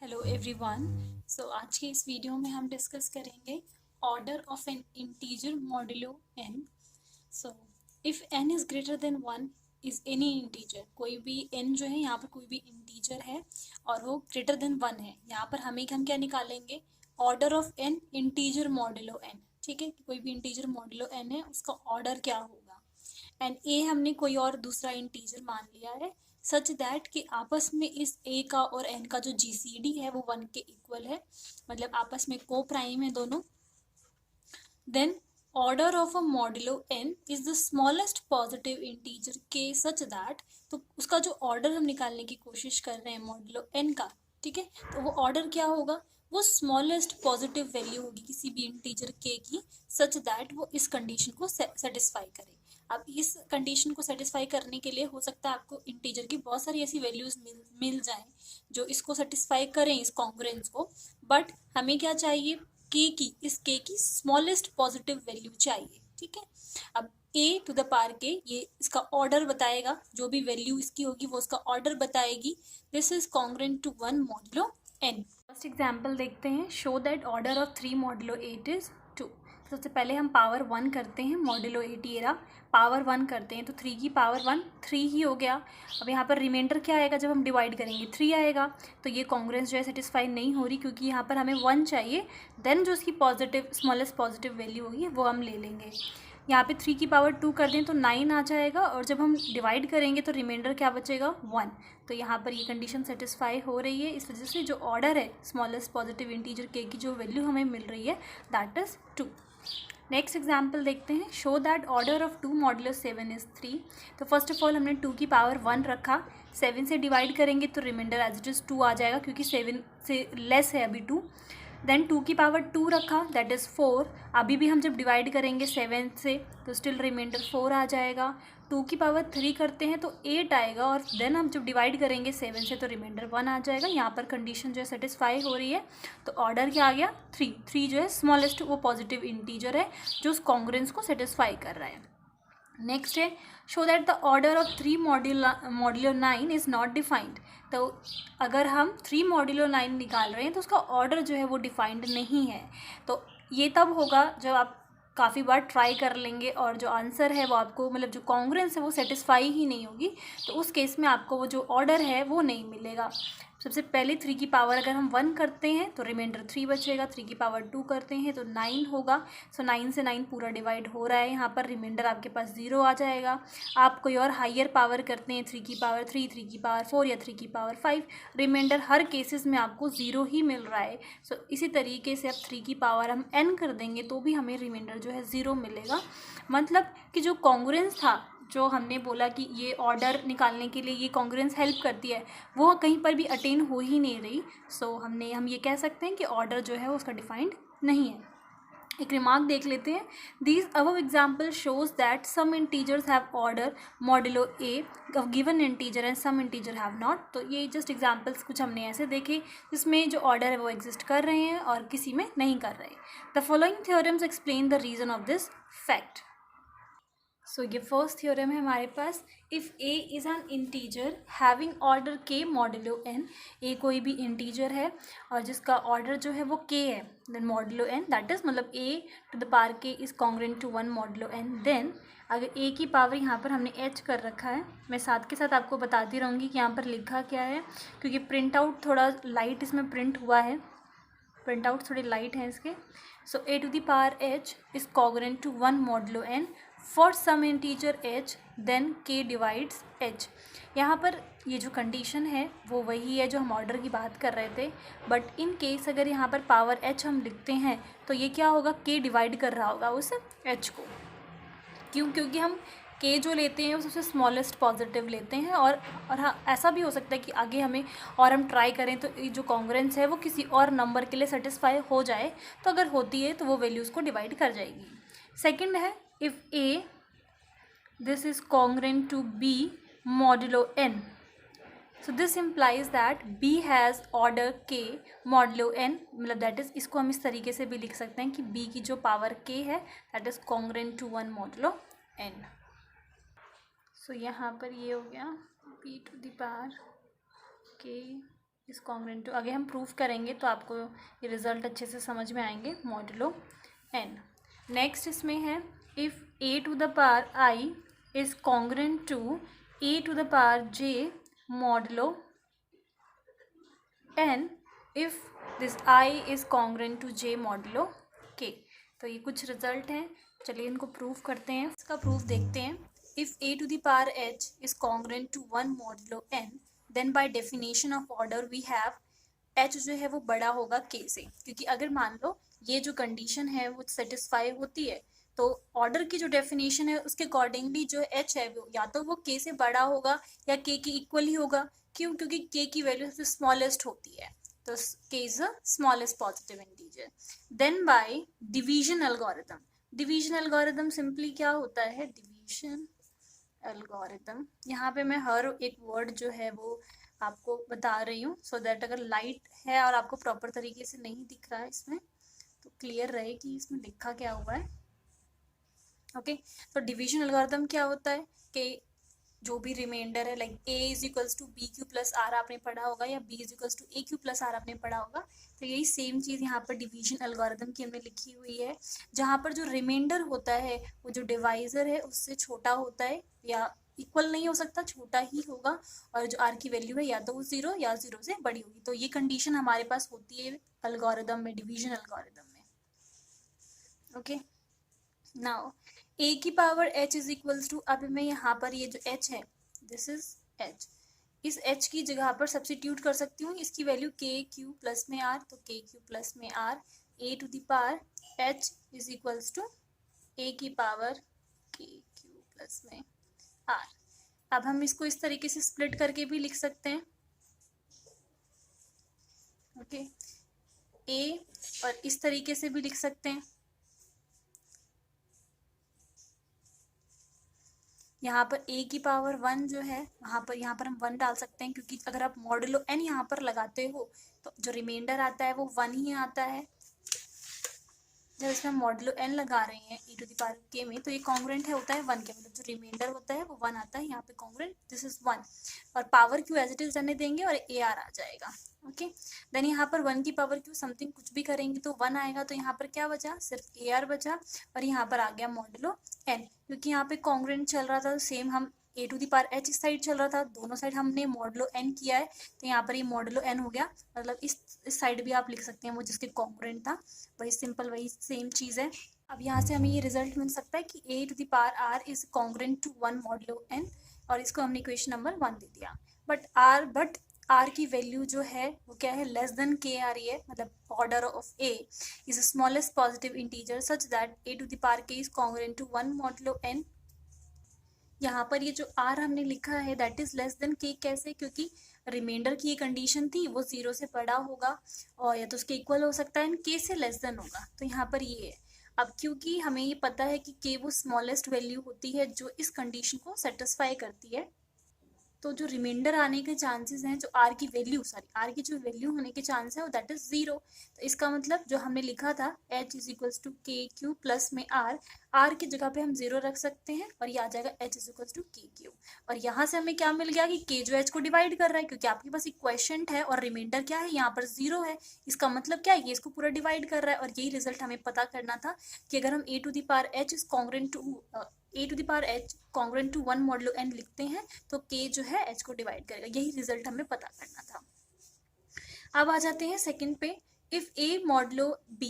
Hello everyone. आज के इस वीडियो में हम डिस्कस करेंगे order of N integer modulo n। So if n is greater than 1 is any integer, कोई भी n जो है यहाँ पर कोई भी इंटीजर है और वो ग्रेटर देन 1 है, यहाँ पर हम क्या निकालेंगे, order of n integer modulo n। ठीक है, कोई भी इंटीजर मॉड्यूलो n है उसका ऑर्डर क्या होगा। एंड ए हमने कोई और दूसरा इंटीजर मान लिया है सच दैट कि आपस में इस ए का और एन का जो जीसीडी है वो 1 के इक्वल है, मतलब आपस में को प्राइम है दोनों। Then order of a modulo n is the smallest positive integer k such that, तो उसका जो ऑर्डर हम निकालने की कोशिश कर रहे हैं मॉड्यूलो n का, ठीक है, तो वो ऑर्डर क्या होगा, वो स्मॉलेस्ट पॉजिटिव वैल्यू होगी किसी भी इंटीजर k की सच दैट वो इस कंडीशन को सेटिस्फाई करे। अब इस कंडीशन को सेटिस्फाई करने के लिए हो सकता है आपको इंटीजर की बहुत सारी ऐसी वैल्यूज मिल जाएं जो इसको सेटिस्फाई करें, इस कॉन्ग्रुएंस को, बट हमें क्या चाहिए, इस के की स्मॉलेस्ट पॉजिटिव वैल्यू चाहिए। ठीक है, अब a टू द पावर के ये इसका ऑर्डर बताएगा, जो भी वैल्यू इसकी होगी वो उसका ऑर्डर बताएगी। This is congruent to 1 modulo n। First example देखते हैं, show that order of 3 modulo 8 is 2। सबसे पहले हम पावर 1 करते हैं, मॉड्यूलो 8 ये रहा, पावर 1 करते हैं तो 3 की पावर 1 3 ही हो गया। अब यहाँ पर रिमाइंडर क्या आएगा, जब हम डिवाइड करेंगे 3 आएगा, तो ये कॉन्ग्रुएंस जो है सेटिस्फाई नहीं हो रही क्योंकि यहाँ पर हमें 1 चाहिए। देन जो उसकी पॉजिटिव स्मॉलेस्ट पॉजिटिव वैल्यू होगी वो हम ले लेंगे। यहाँ पे 3 की पावर 2 कर दें तो 9 आ जाएगा, और जब हम डिवाइड करेंगे तो रिमाइंडर क्या बचेगा 1। तो यहाँ पर ये कंडीशन सेटिस्फाई हो रही है, इस वजह से जो ऑर्डर है स्मॉलेस्ट पॉजिटिव इंटीजर के की जो वैल्यू हमें मिल रही है दैट इज़ 2। नेक्स्ट एग्जाम्पल देखते हैं, show that order of 2 modulo 7 is 3। तो फर्स्ट ऑफ ऑल हमने 2 की पावर 1 रखा, 7 से डिवाइड करेंगे तो रिमाइंडर एज इट इज़ 2 आ जाएगा क्योंकि 7 से लेस है अभी 2। देन 2 की पावर 2 रखा दैट इज़ 4। अभी भी हम जब डिवाइड करेंगे 7 से तो स्टिल रिमाइंडर 4 आ जाएगा। 2 की पावर 3 करते हैं तो 8 आएगा, और देन हम जब डिवाइड करेंगे 7 से तो रिमाइंडर 1 आ जाएगा। यहाँ पर कंडीशन जो है सेटिस्फाई हो रही है, तो ऑर्डर क्या आ गया 3। 3 जो है स्मॉलेस्ट वो पॉजिटिव इंटीजर है जो उस कॉन्ग्रुएंस को सेटिस्फाई कर रहा है। नेक्स्ट है, show that the order of 3 modulo 9 is not defined. तो अगर हम 3 मॉड्यूलो 9 निकाल रहे हैं तो उसका ऑर्डर जो है वो डिफाइंड नहीं है। तो ये तब होगा जब आप काफ़ी बार ट्राई कर लेंगे और जो आंसर है वो आपको, मतलब जो कॉन्ग्रुएंस है वो सेटिस्फाई ही नहीं होगी, तो उस केस में आपको वो जो ऑर्डर है वो नहीं मिलेगा। सबसे पहले 3 की पावर अगर हम 1 करते हैं तो रिमाइंडर 3 बचेगा, 3 की पावर 2 करते हैं तो 9 होगा। सो 9 से 9 पूरा डिवाइड हो रहा है, यहाँ पर रिमाइंडर आपके पास 0 आ जाएगा। आप कोई और हायर पावर करते हैं, 3 की पावर 3, 3 की पावर 4 या 3 की पावर 5, रिमाइंडर हर केसेस में आपको 0 ही मिल रहा है। सो इसी तरीके से अब 3 की पावर हम n कर देंगे तो भी हमें रिमाइंडर जो है 0 मिलेगा। मतलब कि जो कॉन्ग्रुएंस था, जो हमने बोला कि ये ऑर्डर निकालने के लिए ये कॉन्ग्रुएंस हेल्प करती है, वो कहीं पर भी अटेन हो ही नहीं रही। सो हम ये कह सकते हैं कि ऑर्डर जो है उसका डिफाइंड नहीं है। एक रिमार्क देख लेते हैं, these above example shows that some integers have order modulo A of given integer and some integer have not. तो ये जस्ट एग्जाम्पल्स कुछ हमने ऐसे देखे जिसमें जो ऑर्डर है वो एग्जिस्ट कर रहे हैं और किसी में नहीं कर रहे। The following theorems explain the reason of this fact. So ये फर्स्ट थ्योरम है हमारे पास, if a is an integer having order k modulo n. A कोई भी इंटीजर है और जिसका ऑर्डर जो है वो के है, then modulo N that is मतलब A to the power K is congruent to 1 modulo N. Then अगर ए की पावर यहाँ पर हमने एच कर रखा है, मैं साथ के साथ आपको बताती रहूँगी कि यहाँ पर लिखा क्या है, क्योंकि प्रिंट आउट थोड़ा लाइट इसमें प्रिंट हुआ है, प्रिंट आउट थोड़े लाइट हैं इसके। So a to the power h is congruent to 1 modulo n for some integer h, then k divides h। यहाँ पर ये जो कंडीशन है वो वही है जो हम ऑर्डर की बात कर रहे थे, बट इन केस अगर यहाँ पर पावर h हम लिखते हैं तो ये क्या होगा, k डिवाइड कर रहा होगा उस h को। क्यों? क्योंकि हम k जो लेते हैं वो सबसे स्मॉलेस्ट पॉजिटिव लेते हैं, और हाँ ऐसा भी हो सकता है कि आगे हमें और हम ट्राई करें तो ये जो कॉन्ग्रुएंस है वो किसी और नंबर के लिए सेटिस्फाई हो जाए, तो अगर होती है तो वो वैल्यूज़ को डिवाइड कर जाएगी। सेकेंड है, if A this is congruent to B modulo n, so this implies that B has order K modulo n, मतलब that is इसको हम इस तरीके से भी लिख सकते हैं कि B की जो पावर K है that is congruent to 1 modulo n। so यहाँ पर ये हो गया B to the power K is congruent to, आगे हम प्रूफ करेंगे तो आपको ये रिजल्ट अच्छे से समझ में आएंगे, मॉडुलो n। नेक्स्ट इसमें है if a to the power i is congruent to a to the power j modulo n if this I is congruent to j modulo k। तो ये कुछ रिजल्ट हैं, चलिए इनको प्रूफ करते हैं। इसका प्रूफ देखते हैं। If a to the power h is congruent to 1 modulo n then by definition of order we have h जो है वो बड़ा होगा k से, क्योंकि अगर मान लो ये जो कंडीशन है वो सेटिस्फाई होती है तो ऑर्डर की जो डेफिनेशन है उसके अकॉर्डिंगली जो h है वो या तो वो k से बड़ा होगा या k के इक्वल ही होगा। क्यों? क्योंकि k की वैल्यू सबसे स्मॉलेस्ट होती है, तो k is the smallest positive integer. Then by division algorithm, division algorithm simply क्या होता है, डिवीजन एल्गोरिथम, यहाँ पे मैं हर एक वर्ड जो है वो आपको बता रही हूँ सो दैट अगर लाइट है और आपको प्रॉपर तरीके से नहीं दिख रहा है इसमें तो क्लियर रहे कि इसमें लिखा क्या हुआ है। ओके, तो डिवीजन एल्गोरिथम क्या होता है कि जो भी रिमाइंडर है like a is equals to B Q plus R आपने पढ़ा होगा या b is equals to A Q plus R आपने पढ़ा होगा, तो यही सेम चीज़ यहाँ पर डिवीजन एल्गोरिथम की हमने लिखी हुई है, जहाँ पर जो रिमाइंडर होता है वो जो डिवाइजर है उससे छोटा होता है या इक्वल नहीं हो सकता, छोटा ही होगा, और जो आर की वैल्यू है या तो वो 0 या 0 से बड़ी होगी। तो ये कंडीशन हमारे पास होती है एल्गोरिथम में, डिवीजन एल्गोरिथम में। ओके, नाउ a की power h is equals to, अब मैं यहाँ पर ये जो h है दिस इज h, इस h की जगह पर सब्स्टिट्यूट कर सकती हूँ, इसकी वैल्यू k क्यू प्लस में r, तो k क्यू प्लस में r a to the power h is equals to a की पावर k क्यू प्लस में r। अब हम इसको इस तरीके से स्प्लिट करके भी लिख सकते हैं। ओके, a और इस तरीके से भी लिख सकते हैं। यहाँ पर a की पावर 1 जो है यहाँ पर हम 1 डाल सकते हैं, क्योंकि अगर आप मॉडुलो n यहाँ पर लगाते हो तो जो रिमाइंडर आता है वो 1 ही आता है। जब इसमें हम मॉडुलो n लगा रहे हैं e to the power k में तो ये कॉन्ग्रुएंट है होता है 1 के, मतलब जो रिमाइंडर होता है वो 1 आता है, यहाँ पे कॉन्ग्रुएंट दिस इज 1, और power q as it is रहने देंगे और a r आ जाएगा। ओके, देन यहाँ पर 1 की पावर क्यू समथिंग कुछ भी करेंगे तो 1 आएगा, तो यहाँ पर क्या बचा, सिर्फ ए आर बचा, और यहाँ पर आ गया मॉडुलो n, क्योंकि यहाँ पे कॉन्ग्रुएंट चल रहा था, सेम हम ए टू द पावर एच इस साइड चल रहा था, दोनों साइड हमने मॉडुलो n किया है, तो यहाँ पर ये मॉडुलो n हो गया, मतलब इस साइड भी आप लिख सकते हैं वो जिसके कॉन्ग्रुएंट था, वही सिंपल वही सेम चीज़ है। अब यहाँ से हमें ये रिजल्ट मिल सकता है कि a to the power r is congruent to 1 modulo n, और इसको हमने इक्वेशन नंबर 1 दे दिया। बट r की वैल्यू जो है वो क्या है, लेस देन k आ रही है, मतलब order of a is smallest positive integer such that a to the power k is congruent to 1 modulo n। यहाँ पर ये जो r हमने लिखा है that is less than k, कैसे, क्योंकि रिमाइंडर की ये कंडीशन थी वो 0 से बड़ा होगा और या तो उसके इक्वल हो सकता है k से लेस देन होगा, तो यहाँ पर ये है। अब क्योंकि हमें ये पता है कि k वो स्मॉलेस्ट वैल्यू होती है जो इस कंडीशन को सेटिस्फाई करती है, तो जो रिमाइंडर आने के चांसेस हैं, जो आर की जो वैल्यू होने के चांस है वो दैट इज 0। तो इसका मतलब जो हमने लिखा था h इज इक्वल्स टू के क्यू प्लस में आर की जगह पे हम 0 रख सकते हैं और ये आ जाएगा h इज इक्वल्स टू के क्यू, और यहाँ से हमें क्या मिल गया कि k जो h को डिवाइड कर रहा है, क्योंकि आपके पास इक्वेशंट है और रिमाइंडर क्या है यहाँ पर 0 है, इसका मतलब क्या है, ये इसको पूरा डिवाइड कर रहा है, और यही रिजल्ट हमें पता करना था कि अगर हम a to the power h is congruent to a to the power h congruent to 1 modulo n लिखते हैं तो k जो है h को डिवाइड करेगा, यही रिजल्ट हमें पता करना था। अब आ जाते हैं सेकंड पे, if a modulo b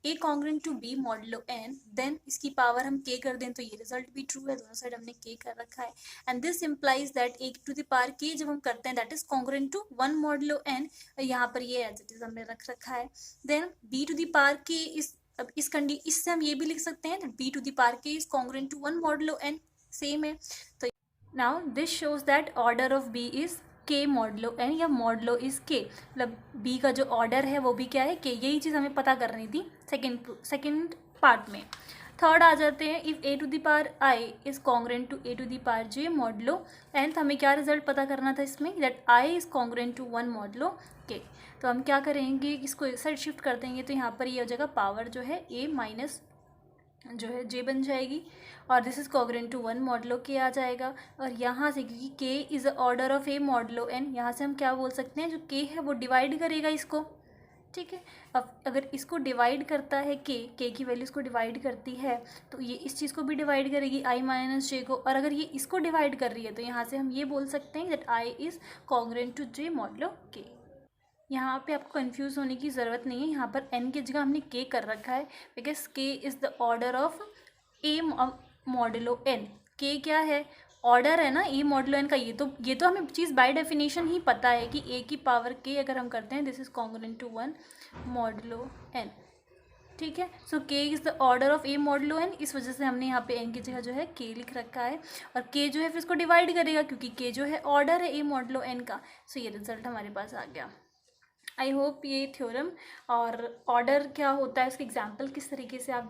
a congruent to b modulo n then इसकी पावर हम k कर दें तो ये रिजल्ट भी ट्रू है, दोनों साइड हमने k कर रखा है, and this implies that a to the power k जब हम करते हैं that is congruent to 1 modulo n, यहाँ पर ये एज इट इज हमने रख रखा है। Then b to the power k इस, अब इससे हम ये भी लिख सकते हैं b to the power k is congruent to 1 modulo n, same है। तो now this shows that order of b is k modulo n या मॉडुलो इज k, मतलब b का जो ऑर्डर है वो भी क्या है k, यही चीज़ हमें पता करनी थी सेकंड पार्ट में। थर्ड आ जाते हैं, if a to the power i is congruent to a to the power j modulo n, तो हमें क्या रिजल्ट पता करना था इसमें, that i is congruent to 1 modulo k। तो हम क्या करेंगे, इसको इस साइड शिफ्ट कर देंगे तो यहाँ पर ये हो जाएगा पावर जो है a माइनस जो है जे बन जाएगी, और this is congruent to 1 modulo k आ जाएगा। और यहाँ से क्योंकि k is a order of a modulo n, यहाँ से हम क्या बोल सकते हैं, जो के है वो डिवाइड करेगा इसको, ठीक है। अब अगर इसको डिवाइड करता है के की वैल्यू इसको डिवाइड करती है, तो ये इस चीज़ को भी डिवाइड करेगी आई माइनस जे को, और अगर ये इसको डिवाइड कर रही है तो यहाँ से हम ये बोल सकते हैं that i is congruent to j modulo k. यहाँ पे आपको कंफ्यूज होने की ज़रूरत नहीं है, यहाँ पर n की जगह हमने k कर रखा है, because k is the order of a modulo n। k क्या है, ऑर्डर है ना a मॉडलो n का। ये तो हमें चीज़ बाय डेफिनेशन ही पता है कि a की पावर k अगर हम करते हैं this is congruent to 1 modulo n, ठीक है। So k is the order of a modulo n, इस वजह से हमने यहाँ पे n की जगह जो है k लिख रखा है, और k जो है फिर इसको डिवाइड करेगा क्योंकि k जो है ऑर्डर है a मॉडलो n का। सो ये रिजल्ट हमारे पास आ गया। आई होप ये थ्योरम और ऑर्डर क्या होता है, उसके एग्जाम्पल किस तरीके से आप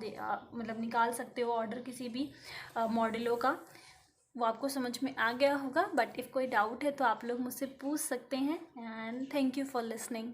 मतलब निकाल सकते हो ऑर्डर किसी भी मॉडलों का, वो आपको समझ में आ गया होगा। बट इफ़ कोई डाउट है तो आप लोग मुझसे पूछ सकते हैं। And thank you for listening.